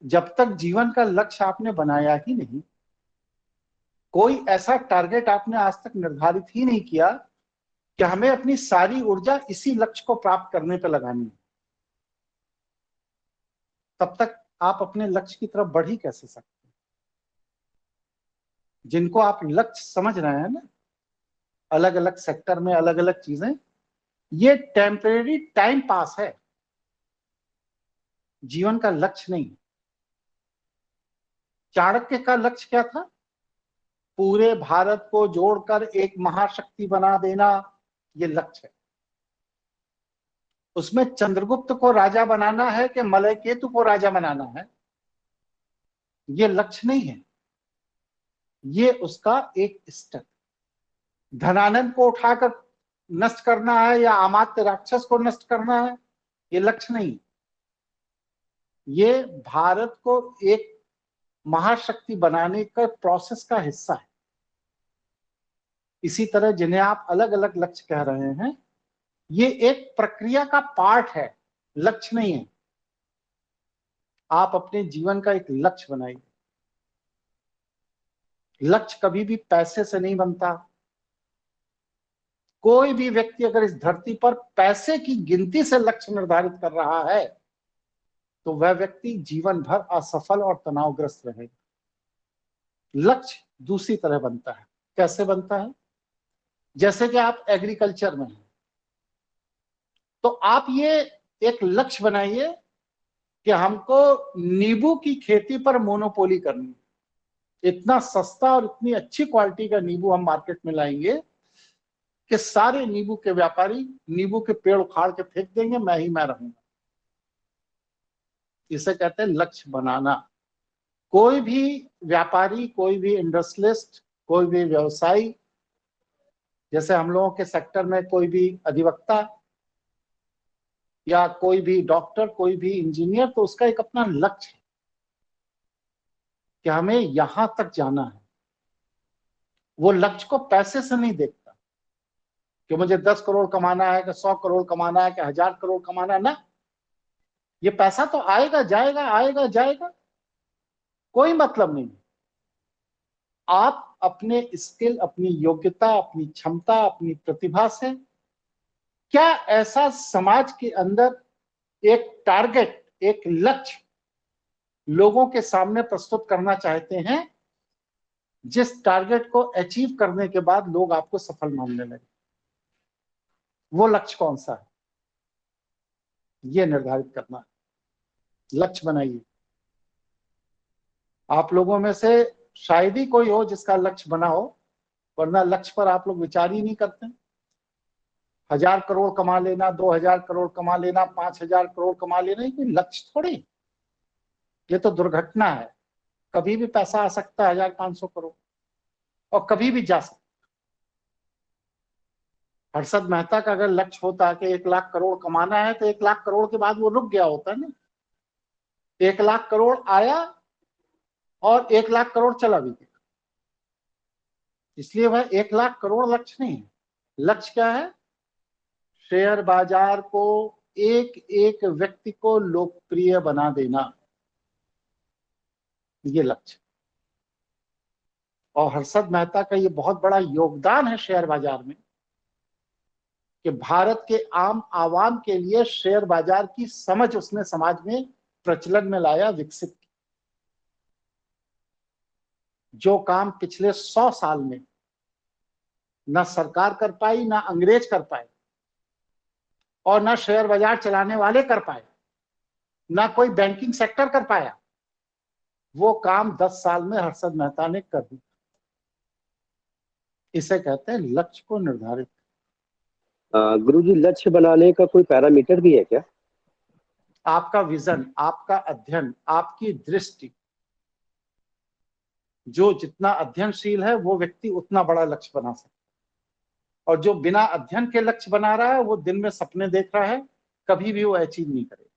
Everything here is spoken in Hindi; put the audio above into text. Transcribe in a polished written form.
जब तक जीवन का लक्ष्य आपने बनाया ही नहीं, कोई ऐसा टारगेट आपने आज तक निर्धारित ही नहीं किया कि हमें अपनी सारी ऊर्जा इसी लक्ष्य को प्राप्त करने पर लगानी है, तब तक आप अपने लक्ष्य की तरफ बढ़ ही कैसे सकते हैं। जिनको आप लक्ष्य समझ रहे हैं ना, अलग अलग सेक्टर में अलग अलग चीजें, ये टेम्परेरी टाइम पास है, जीवन का लक्ष्य नहीं। चाणक्य का लक्ष्य क्या था? पूरे भारत को जोड़कर एक महाशक्ति बना देना, ये लक्ष्य है। उसमें चंद्रगुप्त को राजा बनाना है कि मलयकेतु को राजा बनाना है, ये लक्ष्य नहीं है, ये उसका एक स्टेप। धनानंद को उठाकर नष्ट करना है या अमात्य राक्षस को नष्ट करना है, ये लक्ष्य नहीं। ये भारत को एक महाशक्ति बनाने का प्रोसेस का हिस्सा है। इसी तरह जिन्हें आप अलग अलग लक्ष्य कह रहे हैं, ये एक प्रक्रिया का पार्ट है, लक्ष्य नहीं है। आप अपने जीवन का एक लक्ष्य बनाइए। लक्ष्य कभी भी पैसे से नहीं बनता। कोई भी व्यक्ति अगर इस धरती पर पैसे की गिनती से लक्ष्य निर्धारित कर रहा है, तो वह व्यक्ति जीवन भर असफल और तनावग्रस्त रहेगा। लक्ष्य दूसरी तरह बनता है। कैसे बनता है? जैसे कि आप एग्रीकल्चर में हैं, तो आप ये एक लक्ष्य बनाइए कि हमको नींबू की खेती पर मोनोपोली करनी है। इतना सस्ता और इतनी अच्छी क्वालिटी का नींबू हम मार्केट में लाएंगे कि सारे नींबू के व्यापारी नींबू के पेड़ उखाड़ के फेंक देंगे, मैं ही मैं रहूंगा। इसे कहते हैं लक्ष्य बनाना। कोई भी व्यापारी, कोई भी इंडस्ट्रियलिस्ट, कोई भी व्यवसायी, जैसे हम लोगों के सेक्टर में कोई भी अधिवक्ता या कोई भी डॉक्टर, कोई भी इंजीनियर, तो उसका एक अपना लक्ष्य है कि हमें यहां तक जाना है। वो लक्ष्य को पैसे से नहीं देखता कि मुझे 10 करोड़ कमाना है कि 100 करोड़ कमाना है कि 1000 करोड़ कमाना है। ना, ये पैसा तो आएगा जाएगा, आएगा जाएगा, कोई मतलब नहीं। आप अपने स्किल, अपनी योग्यता, अपनी क्षमता, अपनी प्रतिभा से क्या ऐसा समाज के अंदर एक टारगेट, एक लक्ष्य लोगों के सामने प्रस्तुत करना चाहते हैं, जिस टारगेट को अचीव करने के बाद लोग आपको सफल मानने लगे। वो लक्ष्य कौन सा है, ये निर्धारित करना है। लक्ष्य बनाइए। आप लोगों में से शायद ही कोई हो जिसका लक्ष्य बना हो, वरना लक्ष्य पर आप लोग विचार ही नहीं करते। 1000 करोड़ कमा लेना, 2000 करोड़ कमा लेना, 5000 करोड़ कमा लेना, ये कोई लक्ष्य थोड़ी, ये तो दुर्घटना है। कभी भी पैसा आ सकता है 1500 करोड़, और कभी भी जा सकता। हर्षद मेहता का अगर लक्ष्य होता कि 1 लाख करोड़ कमाना है, तो 1 लाख करोड़ के बाद वो रुक गया होता है ना। 1 लाख करोड़ आया और 1 लाख करोड़ चला भी गया। इसलिए वह 1 लाख करोड़ लक्ष्य नहीं है। लक्ष्य क्या है? शेयर बाजार को एक एक व्यक्ति को लोकप्रिय बना देना, ये लक्ष्य। और हर्षद मेहता का ये बहुत बड़ा योगदान है शेयर बाजार में कि भारत के आम आवाम के लिए शेयर बाजार की समझ उसने समाज में प्रचलन में लाया, विकसित किया। जो काम पिछले 100 साल में ना सरकार कर पाई, ना अंग्रेज कर पाए, और ना शेयर बाजार चलाने वाले कर पाए, ना कोई बैंकिंग सेक्टर कर पाया, वो काम 10 साल में हर्षद मेहता ने कर दिया। इसे कहते हैं लक्ष्य को निर्धारित। गुरुजी, लक्ष्य बनाने का कोई पैरामीटर भी है क्या? आपका विजन, आपका अध्ययन, आपकी दृष्टि। जो जितना अध्ययनशील है वो व्यक्ति उतना बड़ा लक्ष्य बना सकता है, और जो बिना अध्ययन के लक्ष्य बना रहा है वो दिन में सपने देख रहा है, कभी भी वो अचीव नहीं करेगा।